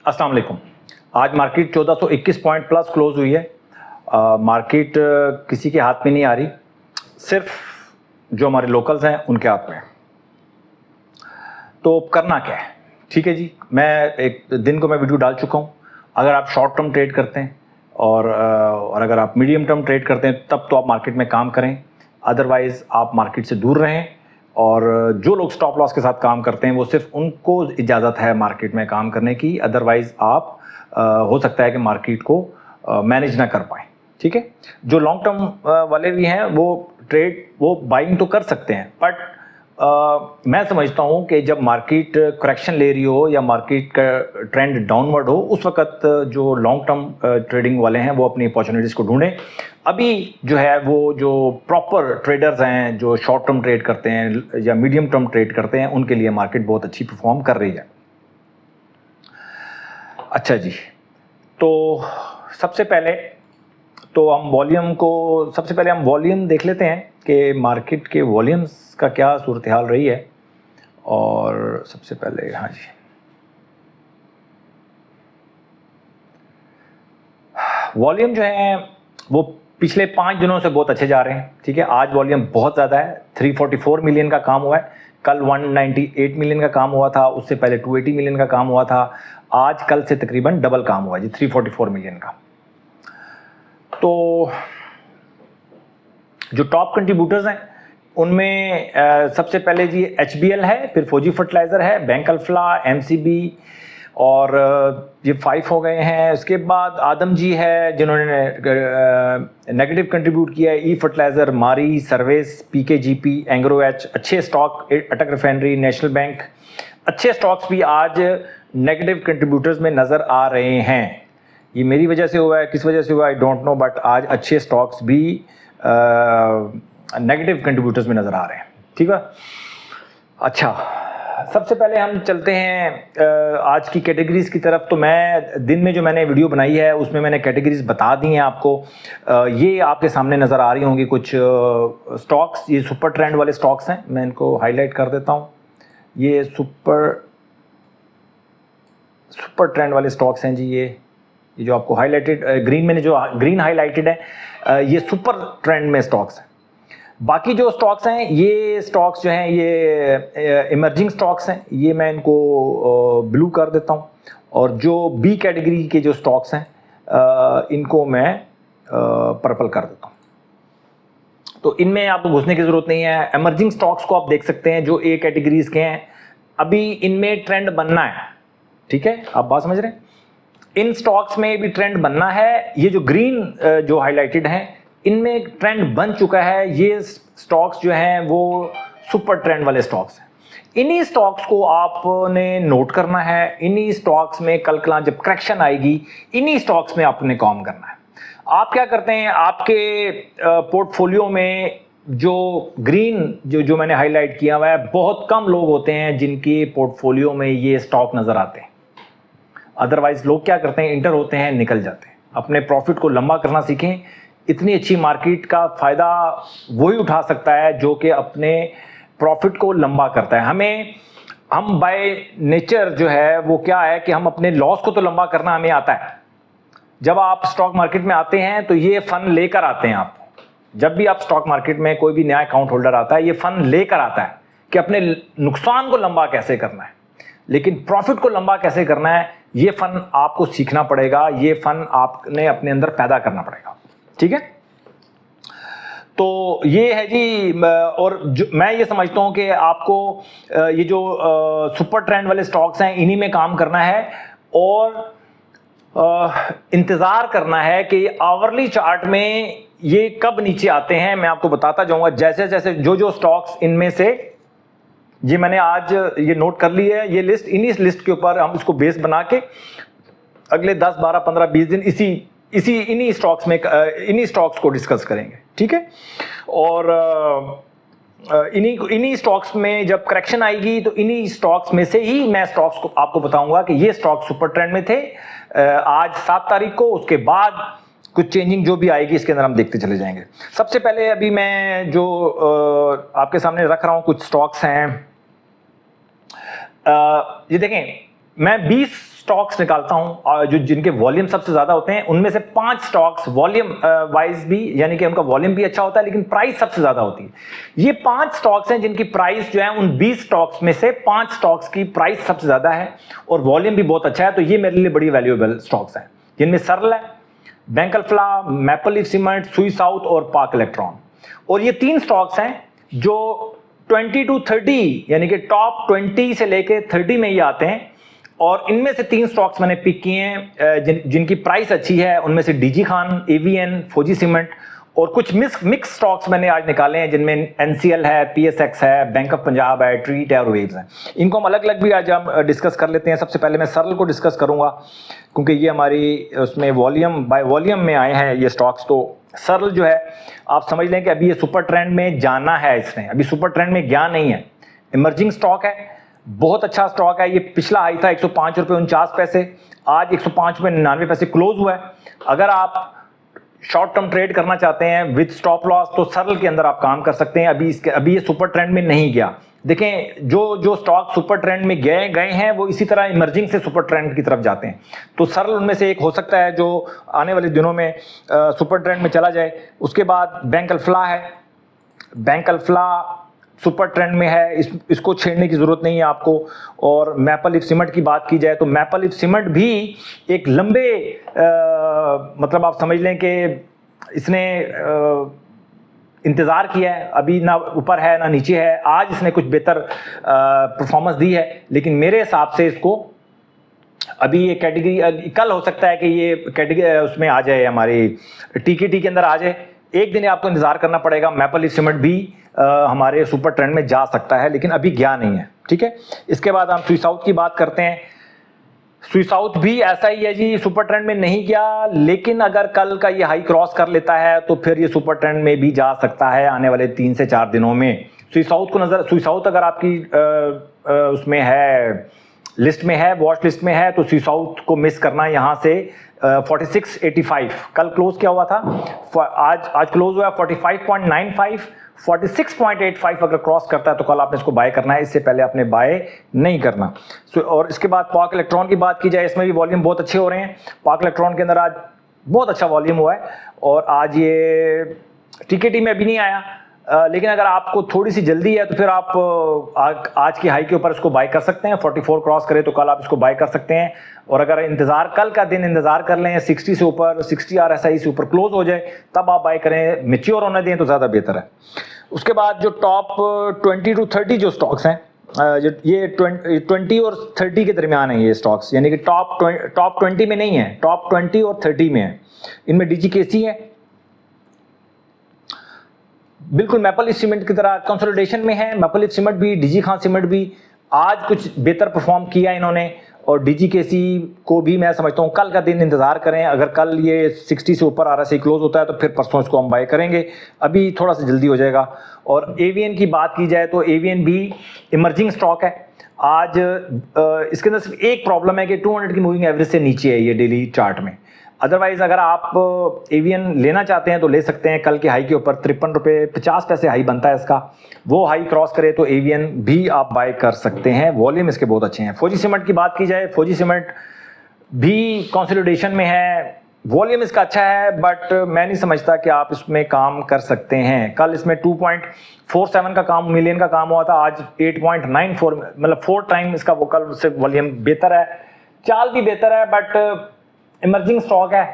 अस्सलाम वालेकुम। आज मार्केट 1421 पॉइंट प्लस क्लोज हुई है। मार्केट किसी के हाथ में नहीं आ रही, सिर्फ जो हमारे लोकल्स हैं उनके हाथ में। तो करना क्या है? ठीक है जी, मैं एक दिन को मैं वीडियो डाल चुका हूँ। अगर आप शॉर्ट टर्म ट्रेड करते हैं और अगर आप मीडियम टर्म ट्रेड करते हैं तब तो आप मार्केट में काम करें, अदरवाइज़ आप मार्केट से दूर रहें। और जो लोग स्टॉप लॉस के साथ काम करते हैं वो सिर्फ उनको इजाज़त है मार्केट में काम करने की, अदरवाइज़ आप हो सकता है कि मार्केट को मैनेज ना कर पाएँ। ठीक है, जो लॉन्ग टर्म वाले भी हैं वो ट्रेड वो बाइंग तो कर सकते हैं, बट मैं समझता हूँ कि जब मार्केट करेक्शन ले रही हो या मार्केट का ट्रेंड डाउनवर्ड हो, उस वक्त जो लॉन्ग टर्म ट्रेडिंग वाले हैं वो अपनी अपॉर्चुनिटीज़ को ढूंढें। अभी जो है वो जो प्रॉपर ट्रेडर्स हैं जो शॉर्ट टर्म ट्रेड करते हैं या मीडियम टर्म ट्रेड करते हैं, उनके लिए मार्केट बहुत अच्छी परफॉर्म कर रही है। अच्छा जी, तो सबसे पहले हम वॉल्यूम देख लेते हैं कि मार्केट के वॉल्यूम्स का क्या सूरत हाल रही है। और सबसे पहले हाँ जी, वॉल्यूम जो है वो पिछले 5 दिनों से बहुत अच्छे जा रहे हैं। ठीक है, आज वॉल्यूम बहुत ज़्यादा है, 344 मिलियन का काम हुआ है। कल 198 मिलियन का काम हुआ था, उससे पहले 280 मिलियन का काम हुआ था। आज कल से तकरीबन डबल काम हुआ जी, 344 मिलियन का। तो जो टॉप कंट्रीब्यूटर्स हैं उनमें सबसे पहले जी HBL है, फिर फौजी फर्टिलाइज़र है, बैंक अल्फला, MCB और ये 5 हो गए हैं। उसके बाद आदम जी है जिन्होंने नेगेटिव कंट्रीब्यूट किया है, ई फर्टिलाइज़र, मारी, सर्विस, PKGP, एंग्रो एच, अच्छे स्टॉक, अटक रिफाइनरी, नेशनल बैंक, अच्छे स्टॉक्स भी आज नेगेटिव कंट्रीब्यूटर्स में नज़र आ रहे हैं। ये मेरी वजह से हुआ है, किस वजह से हुआ आई डोंट नो, बट आज अच्छे स्टॉक्स भी नेगेटिव कंट्रीब्यूटर्स में नज़र आ रहे हैं। ठीक है, अच्छा सबसे पहले हम चलते हैं आज की कैटेगरीज की तरफ। तो मैं दिन में जो मैंने वीडियो बनाई है उसमें मैंने कैटेगरीज बता दी हैं आपको। ये आपके सामने नज़र आ रही होंगी कुछ स्टॉक्स, ये सुपर ट्रेंड वाले स्टॉक्स हैं। मैं इनको हाईलाइट कर देता हूँ। ये सुपर ट्रेंड वाले स्टॉक्स हैं जी। ये जो आपको हाईलाइटेड ग्रीन में जो ग्रीन हाईलाइटेड है ये सुपर ट्रेंड में स्टॉक्स हैं। बाकी जो स्टॉक्स हैं ये स्टॉक्स जो हैं ये इमर्जिंग स्टॉक्स हैं, ये मैं इनको ब्लू कर देता हूँ। और जो बी कैटेगरी के जो स्टॉक्स हैं इनको मैं पर्पल कर देता हूँ। तो इनमें आपको घुसने की ज़रूरत नहीं है। इमर्जिंग स्टॉक्स को आप देख सकते हैं जो ए कैटेगरीज के हैं, अभी इनमें ट्रेंड बनना है। ठीक है, आप बात समझ रहे हैं, इन स्टॉक्स में भी ट्रेंड बनना है। ये जो ग्रीन जो हाईलाइटेड हैं इनमें ट्रेंड बन चुका है। ये स्टॉक्स जो हैं वो सुपर ट्रेंड वाले स्टॉक्स हैं। इन्हीं स्टॉक्स को आपने नोट करना है। इन्हीं स्टॉक्स में कल जब करेक्शन आएगी इन्हीं स्टॉक्स में आपने काम करना है। आप क्या करते हैं, आपके पोर्टफोलियो में जो ग्रीन जो मैंने हाईलाइट किया हुआ है, बहुत कम लोग होते हैं जिनके पोर्टफोलियो में ये स्टॉक नजर आते हैं। अदरवाइज लोग क्या करते हैं, इंटर होते हैं, निकल जाते हैं। अपने प्रॉफिट को लंबा करना सीखें। इतनी अच्छी मार्केट का फायदा वही उठा सकता है जो कि अपने प्रॉफिट को लंबा करता है। हम बाय नेचर जो है वो क्या है कि हम अपने लॉस को तो लंबा करना हमें आता है। जब आप स्टॉक मार्केट में आते हैं तो ये फन लेकर आते हैं आप। जब भी आप स्टॉक मार्केट में कोई भी नया अकाउंट होल्डर आता है, ये फन लेकर आता है कि अपने नुकसान को लंबा कैसे करना है, लेकिन प्रॉफिट को लंबा कैसे करना है, ये फन आपको सीखना पड़ेगा। ये फन आपने अपने अंदर पैदा करना पड़ेगा। ठीक है, तो ये है जी। और मैं ये समझता हूं कि आपको ये जो सुपर ट्रेंड वाले स्टॉक्स हैं इन्हीं में काम करना है और इंतजार करना है कि आवरली चार्ट में ये कब नीचे आते हैं। मैं आपको बताता जाऊंगा जैसे जैसे जो स्टॉक्स इनमें से, ये मैंने आज ये नोट कर ली है, ये लिस्ट, इन्हीं लिस्ट के ऊपर हम इसको बेस बना के अगले 10, 12, 15, 20 दिन इन्हीं स्टॉक्स को डिस्कस करेंगे। ठीक है, और इन्हीं स्टॉक्स में जब करेक्शन आएगी तो इन्हीं स्टॉक्स में से ही मैं स्टॉक्स को आपको बताऊंगा कि ये स्टॉक सुपर ट्रेंड में थे आज 7 तारीख को। उसके बाद कुछ चेंजिंग जो भी आएगी इसके अंदर हम देखते चले जाएंगे। सबसे पहले अभी मैं जो आपके सामने रख रहा हूं कुछ स्टॉक्स हैं। ये देखें, मैं 20 स्टॉक्स निकालता हूं जो जिनके वॉल्यूम सबसे ज्यादा होते हैं, उनमें से 5 स्टॉक्स वॉल्यूम वाइज भी, यानी कि उनका वॉल्यूम भी अच्छा होता है लेकिन प्राइस सबसे ज्यादा होती है। ये 5 स्टॉक्स हैं जिनकी प्राइस जो है उन 20 स्टॉक्स में से 5 स्टॉक्स की प्राइस सबसे ज्यादा है और वॉल्यूम भी बहुत अच्छा है, तो ये मेरे लिए बड़ी वैल्यूएबल स्टॉक्स हैं, जिनमें सरल है, बैंक अल्फ्ला, मैपल लीफ सीमेंट, सुई साउथ और पाक इलेक्ट्रॉन। और ये 3 स्टॉक्स हैं जो 20 to 30 यानी कि टॉप 20 से लेके 30 में ही आते हैं, और इनमें से 3 स्टॉक्स मैंने पिक किए हैं जिनकी प्राइस अच्छी है। उनमें से डीजी खान, एवीएन, फौजी सीमेंट, और कुछ मिक्स स्टॉक्स मैंने आज निकाले हैं जिनमें एनसीएल है, पीएसएक्स है, बैंक ऑफ पंजाब है, ट्रीट है और वेव्स है। इनको हम अलग अलग भी आज हम डिस्कस कर लेते हैं। सबसे पहले मैं सरल को डिस्कस करूंगा क्योंकि ये हमारी उसमें वॉल्यूम बाय वॉल्यूम में आए हैं ये स्टॉक्स। तो सरल जो है आप समझ लें कि अभी ये सुपर ट्रेंड में जाना है, इसने अभी सुपर ट्रेंड में गया नहीं है, इमर्जिंग स्टॉक है, बहुत अच्छा स्टॉक है। ये पिछला हाई था 105 रुपये 49 पैसे, आज 105 रुपये 99 पैसे क्लोज हुआ है। अगर आप शॉर्ट टर्म ट्रेड करना चाहते हैं विद स्टॉप लॉस तो सरल के अंदर आप काम कर सकते हैं। अभी ये सुपर ट्रेंड में नहीं गया। देखें जो स्टॉक सुपर ट्रेंड में गए हैं वो इसी तरह इमर्जिंग से सुपर ट्रेंड की तरफ जाते हैं, तो सरल उनमें से एक हो सकता है जो आने वाले दिनों में सुपर ट्रेंड में चला जाए। उसके बाद बैंक अल्फ्ला है, बैंक अल्फ्ला सुपर ट्रेंड में है, इसको छेड़ने की जरूरत नहीं है आपको। और मैपल लीफ सीमेंट की बात की जाए तो मैपल लीफ सीमेंट भी एक लंबे मतलब आप समझ लें कि इसने इंतज़ार किया है, अभी ना ऊपर है ना नीचे है। आज इसने कुछ बेहतर परफॉर्मेंस दी है, लेकिन मेरे हिसाब से इसको अभी ये कैटेगरी, कल हो सकता है कि ये कैटेगरी उसमें आ जाए, हमारी टीकेटी के अंदर आ जाए। एक दिन आपको इंतजार करना पड़ेगा। मैपल लीफ सीमेंट भी हमारे सुपर ट्रेंड में जा सकता है लेकिन अभी गया नहीं है, ठीक है। इसके बाद हम सुई साउथ की बात करते हैं। सुई साउथ भी ऐसा ही है जी, सुपर ट्रेंड में नहीं गया, लेकिन अगर कल का ये हाई क्रॉस कर लेता है तो फिर ये सुपर ट्रेंड में भी जा सकता है आने वाले 3 से 4 दिनों में। सुई साउथ अगर आपकी उसमें है, लिस्ट में है, वॉच लिस्ट में है, तो सुई साउथ को मिस करना यहाँ से 46.85 कल क्लोज क्या हुआ था, आज क्लोज हुआ 45.95, 46.85 अगर क्रॉस करता है तो कल आपने इसको बाय करना है, इससे पहले आपने बाय नहीं करना। और इसके बाद पाक इलेक्ट्रॉन की बात की जाए, इसमें भी वॉल्यूम बहुत अच्छे हो रहे हैं। पाक इलेक्ट्रॉन के अंदर आज बहुत अच्छा वॉल्यूम हुआ है और आज ये टीकेटी में अभी नहीं आया, लेकिन अगर आपको थोड़ी सी जल्दी है तो फिर आप आज की हाई के ऊपर इसको बाय कर सकते हैं। 44 क्रॉस करे तो कल आप इसको बाय कर सकते हैं। और अगर कल का दिन इंतजार कर लें 60 से ऊपर, 60 RSI से ऊपर क्लोज हो जाए तब आप बाय करें, मैच्योर होने दें तो ज़्यादा बेहतर है। उसके बाद जो टॉप 20 to 30 जो स्टॉक्स हैं, ये 20 और 30 के दरमियान है ये स्टॉक्स, यानी कि टॉप 20 में नहीं है, टॉप 20 और 30 में है। इनमें डीजीकेसी है, बिल्कुल मैपल लीफ सीमेंट की तरह कंसोलिडेशन में है। मैपल लीफ सीमेंट भी, डीजी खान सीमेंट भी आज कुछ बेहतर परफॉर्म किया इन्होंने, और डीजीकेसी को भी मैं समझता हूँ कल का दिन इंतजार करें। अगर कल ये 60 से ऊपर RSI क्लोज होता है तो फिर परसों इसको हम बाय करेंगे, अभी थोड़ा सा जल्दी हो जाएगा। और एवीएन की बात की जाए तो एवीएन भी इमर्जिंग स्टॉक है। आज इसके अंदर सिर्फ एक प्रॉब्लम है कि 200 की मूविंग एवरेज से नीचे है ये डेली चार्ट में। अदरवाइज अगर आप एवीएन लेना चाहते हैं तो ले सकते हैं। कल के हाई के ऊपर 53 रुपये 50 पैसे हाई बनता है इसका, वो हाई क्रॉस करे तो एवीएन भी आप बाय कर सकते हैं। वॉल्यूम इसके बहुत अच्छे हैं। फौजी सीमेंट की बात की जाए, फौजी सीमेंट भी कंसोलिडेशन में है, वॉल्यूम इसका अच्छा है, बट मैं नहीं समझता कि आप इसमें काम कर सकते हैं। कल इसमें 2.47 का काम, मिलियन का काम हुआ था, आज 8.94, मतलब 4 टाइम इसका वो कल से वॉल्यूम बेहतर है, चाल भी बेहतर है, बट इमर्जिंग स्टॉक है।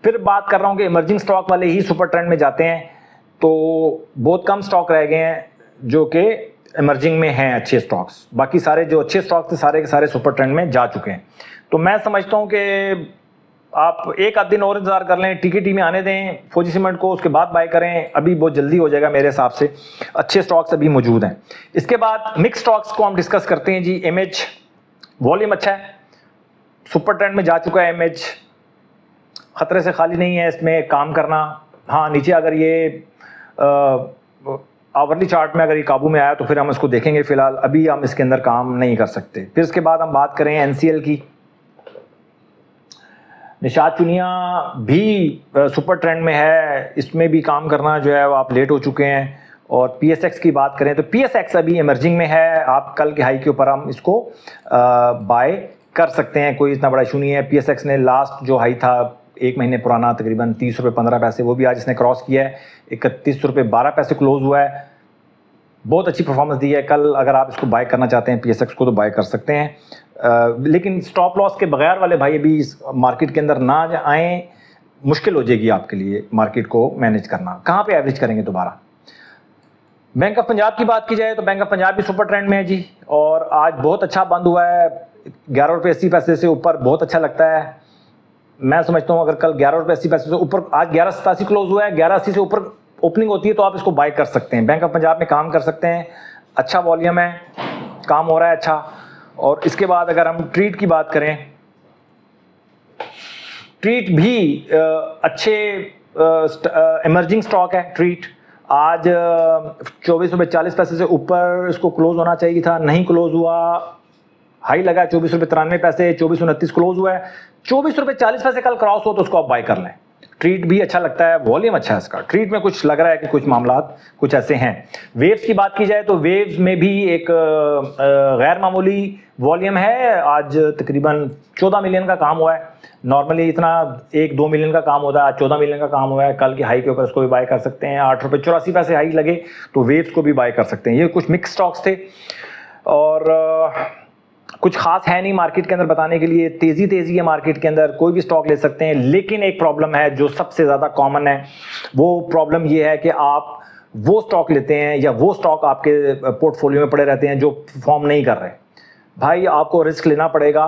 फिर बात कर रहा हूँ कि इमर्जिंग स्टॉक वाले ही सुपर ट्रेंड में जाते हैं, तो बहुत कम स्टॉक रह गए हैं जो कि इमर्जिंग में हैं अच्छे स्टॉक्स। बाकी सारे जो अच्छे स्टॉक्स थे सारे के सारे सुपर ट्रेंड में जा चुके हैं। तो मैं समझता हूँ कि आप एक आध दिन और इंतजार कर लें, टीकेटी में आने दें फौजी सीमेंट को, उसके बाद बाय करें, अभी बहुत जल्दी हो जाएगा मेरे हिसाब से। अच्छे स्टॉक्स अभी मौजूद हैं। इसके बाद मिक्स स्टॉक्स को हम डिस्कस करते हैं जी। एमएच वॉल्यूम अच्छा है, सुपर ट्रेंड में जा चुका है एमएच, खतरे से खाली नहीं है इसमें काम करना। हाँ, नीचे अगर ये आवरली चार्ट में अगर ये काबू में आया तो फिर हम इसको देखेंगे, फिलहाल अभी हम इसके अंदर काम नहीं कर सकते। फिर इसके बाद हम बात करें एनसीएल की। निशात चुनिया भी सुपर ट्रेंड में है, इसमें भी काम करना जो है वो आप लेट हो चुके हैं। और पीएसएक्स की बात करें तो पीएसएक्स अभी इमर्जिंग में है, आप कल के हाई के ऊपर हम इसको बाय कर सकते हैं, कोई इतना बड़ा इशू नहीं है। PSX ने लास्ट जो हाई था 1 महीने पुराना तकरीबन 30 रुपये 15 पैसे, वो भी आज इसने क्रॉस किया है, 31 रुपये 12 पैसे क्लोज हुआ है। बहुत अच्छी परफॉर्मेंस दी है कल। अगर आप इसको बाय करना चाहते हैं PSX को तो बाय कर सकते हैं, लेकिन स्टॉप लॉस के बगैर वाले भाई अभी इस मार्केट के अंदर ना आएँ, मुश्किल हो जाएगी आपके लिए मार्केट को मैनेज करना। कहाँ पे एवरेज करेंगे दोबारा? बैंक ऑफ पंजाब की बात की जाए तो बैंक ऑफ पंजाब भी सुपर ट्रेंड में है जी, और आज बहुत अच्छा बंद हुआ है 11 रुपये 80 पैसे से ऊपर, बहुत अच्छा लगता है। मैं समझता हूँ अगर कल 11 रुपये 80 पैसे से ऊपर, आज 11.87 क्लोज हुआ है, 11.80 से ऊपर ओपनिंग होती है तो आप इसको बाय कर सकते हैं। बैंक ऑफ पंजाब में काम कर सकते हैं, अच्छा वॉल्यूम है, काम हो रहा है अच्छा। और इसके बाद अगर हम ट्रीट की बात करें, ट्रीट भी अच्छे इमर्जिंग स्टॉक है। ट्रीट आज 24 रुपये 40 पैसे से ऊपर इसको क्लोज होना चाहिए था, नहीं क्लोज हुआ, हाई लगा 24 रुपये 93 पैसे, 24.29 क्लोज हुआ है। 24 रुपये 40 पैसे कल क्रॉस हो तो उसको आप बाय कर लें। ट्रीट भी अच्छा लगता है, वॉल्यूम अच्छा है इसका। ट्रीट में कुछ लग रहा है कि कुछ मामलात कुछ ऐसे हैं। वेव्स की बात की जाए तो वेव्स में भी एक गैर मामूली वॉल्यूम है। आज तकरीबन 14 मिलियन का काम हुआ है। नॉर्मली इतना 1-2 मिलियन का काम होता है, आज 14 मिलियन का काम हुआ है। कल की हाई के ऊपर इसको भी बाय कर सकते हैं। 8 रुपये 84 पैसे हाई लगे तो वेव्स को भी बाय कर सकते हैं। ये कुछ मिक्स स्टॉक्स थे और कुछ खास है नहीं मार्केट के अंदर बताने के लिए। तेजी है मार्केट के अंदर, कोई भी स्टॉक ले सकते हैं। लेकिन एक प्रॉब्लम है जो सबसे ज़्यादा कॉमन है, वो प्रॉब्लम ये है कि आप वो स्टॉक लेते हैं या वो स्टॉक आपके पोर्टफोलियो में पड़े रहते हैं जो परफॉर्म नहीं कर रहे। भाई आपको रिस्क लेना पड़ेगा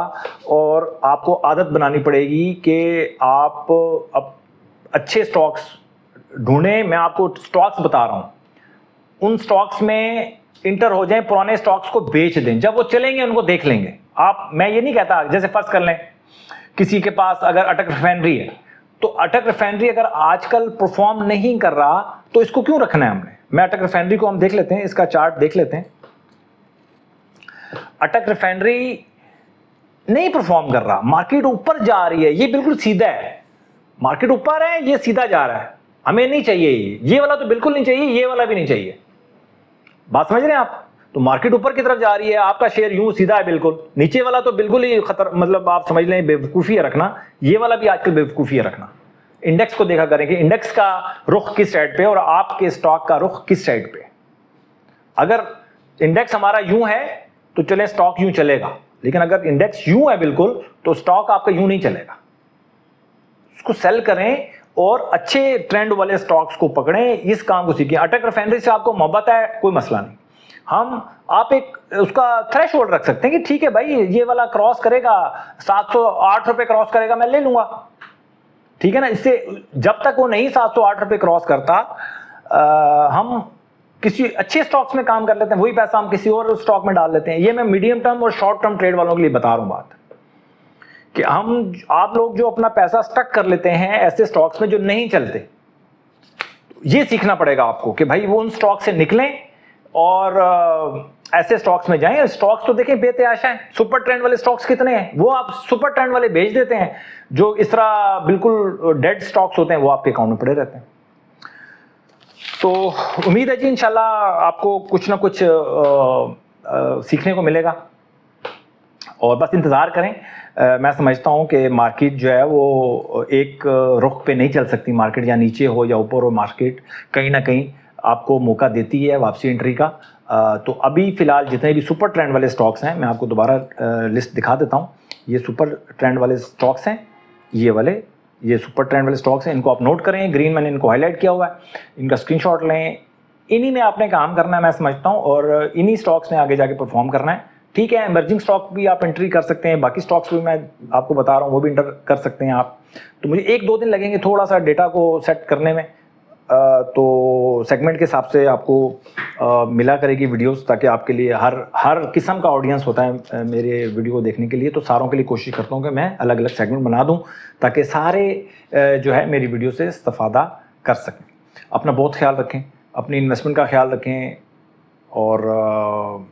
और आपको आदत बनानी पड़ेगी कि आप अब अच्छे स्टॉक्स ढूंढें। मैं आपको स्टॉक्स बता रहा हूँ, उन स्टॉक्स में इंटर हो जाएं, पुराने स्टॉक्स को बेच दें, जब वो चलेंगे उनको देख लेंगे आप। मैं ये नहीं कहता, जैसे फर्ज कर लें किसी के पास अगर अटक रिफाइनरी है तो अटक रिफाइनरी अगर आजकल परफॉर्म नहीं कर रहा तो इसको क्यों रखना है हमने। मैं अटक रिफाइनरी को हम देख लेते हैं, इसका चार्ट देख लेते हैं। अटक रिफाइनरी नहीं परफॉर्म कर रहा, मार्केट ऊपर जा रही है, ये बिल्कुल सीधा है, मार्केट ऊपर है, ये सीधा जा रहा है। हमें नहीं चाहिए ये वाला, तो बिल्कुल नहीं चाहिए, ये वाला भी नहीं चाहिए। बात समझ रहे हैं आप? तो मार्केट ऊपर की तरफ जा रही है, आपका शेयर यूं सीधा है बिल्कुल, नीचे वाला तो बिल्कुल ही खतर, मतलब आप समझ लें बेवकूफ़ी है रखना। ये वाला भी आजकल बेवकूफ़ी है रखना। इंडेक्स को देखा करें कि इंडेक्स का रुख किस साइड पे और आपके स्टॉक का रुख किस साइड पे। अगर इंडेक्स हमारा यूं है तो चले स्टॉक यूं चलेगा, लेकिन अगर इंडेक्स यूं है बिल्कुल तो स्टॉक आपका यूं नहीं चलेगा। उसको सेल करें और अच्छे ट्रेंड वाले स्टॉक्स को पकड़ें, इस काम को सीखें। अटक रिफाइनरी से आपको मोहब्बत है, कोई मसला नहीं, आप एक उसका थ्रेशोल्ड रख सकते हैं कि ठीक है भाई, ये वाला क्रॉस करेगा 708 रुपये क्रॉस करेगा, मैं ले लूंगा, ठीक है ना। इससे जब तक वो नहीं 708 रुपये क्रॉस करता, हम किसी अच्छे स्टॉक्स में काम कर लेते हैं, वही पैसा हम किसी और स्टॉक में डाल लेते हैं। ये मैं मीडियम टर्म और शॉर्ट टर्म ट्रेड वालों के लिए बता रहा हूं बात, कि आप लोग जो अपना पैसा स्टक कर लेते हैं ऐसे स्टॉक्स में जो नहीं चलते, ये सीखना पड़ेगा आपको कि भाई वो उन स्टॉक से निकलें और ऐसे स्टॉक्स में जाएं। स्टॉक्स तो देखें बेतहाशा हैं, सुपर ट्रेंड वाले स्टॉक्स कितने हैं, वो आप सुपर ट्रेंड वाले बेच देते हैं। जो इस तरह बिल्कुल डेड स्टॉक्स होते हैं वो आपके अकाउंट में पड़े रहते हैं। तो उम्मीद है जी इंशाल्लाह आपको कुछ ना कुछ सीखने को मिलेगा और बस इंतज़ार करें। मैं समझता हूं कि मार्केट जो है वो एक रुख पे नहीं चल सकती। मार्केट या नीचे हो या ऊपर हो, मार्केट कहीं ना कहीं आपको मौका देती है वापसी एंट्री का। तो अभी फ़िलहाल जितने भी सुपर ट्रेंड वाले स्टॉक्स हैं, मैं आपको दोबारा लिस्ट दिखा देता हूं। ये सुपर ट्रेंड वाले स्टॉक्स हैं, ये वाले, ये सुपर ट्रेंड वाले स्टॉक्स हैं, इनको आप नोट करें। ग्रीन मैंने इनको हाईलाइट किया हुआ है, इनका स्क्रीनशॉट लें। इन्हीं में आपने काम करना है मैं समझता हूँ, और इन्हीं स्टॉक्स ने आगे जाके परफॉर्म करना है। ठीक है, इमर्जिंग स्टॉक भी आप एंट्री कर सकते हैं, बाकी स्टॉक्स भी मैं आपको बता रहा हूँ वो भी इंटर कर सकते हैं आप। तो मुझे 1-2 दिन लगेंगे थोड़ा सा डेटा को सेट करने में। तो सेगमेंट के हिसाब से आपको मिला करेगी वीडियोस, ताकि आपके लिए हर किस्म का ऑडियंस होता है मेरे वीडियो को देखने के लिए। तो सारों के लिए कोशिश करता हूँ कि मैं अलग अलग सेगमेंट बना दूँ ताकि सारे जो है मेरी वीडियो से इस्तेफादा कर सकें। अपना बहुत ख्याल रखें, अपनी इन्वेस्टमेंट का ख्याल रखें। और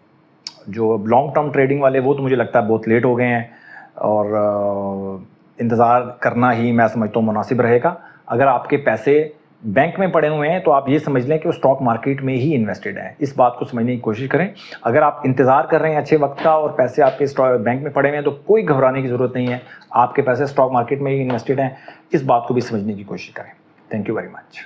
जो लॉन्ग टर्म ट्रेडिंग वाले वो तो मुझे लगता है बहुत लेट हो गए हैं, और इंतज़ार करना ही मैं समझता हूँ मुनासिब रहेगा। अगर आपके पैसे बैंक में पड़े हुए हैं तो आप ये समझ लें कि वो स्टॉक मार्केट में ही इन्वेस्टेड है। इस बात को समझने की कोशिश करें। अगर आप इंतज़ार कर रहे हैं अच्छे वक्त का और पैसे आपके बैंक में पड़े हुए हैं तो कोई घबराने की ज़रूरत नहीं है, आपके पैसे स्टॉक मार्केट में ही इन्वेस्टेड हैं। इस बात को भी समझने की कोशिश करें। Thank you very much.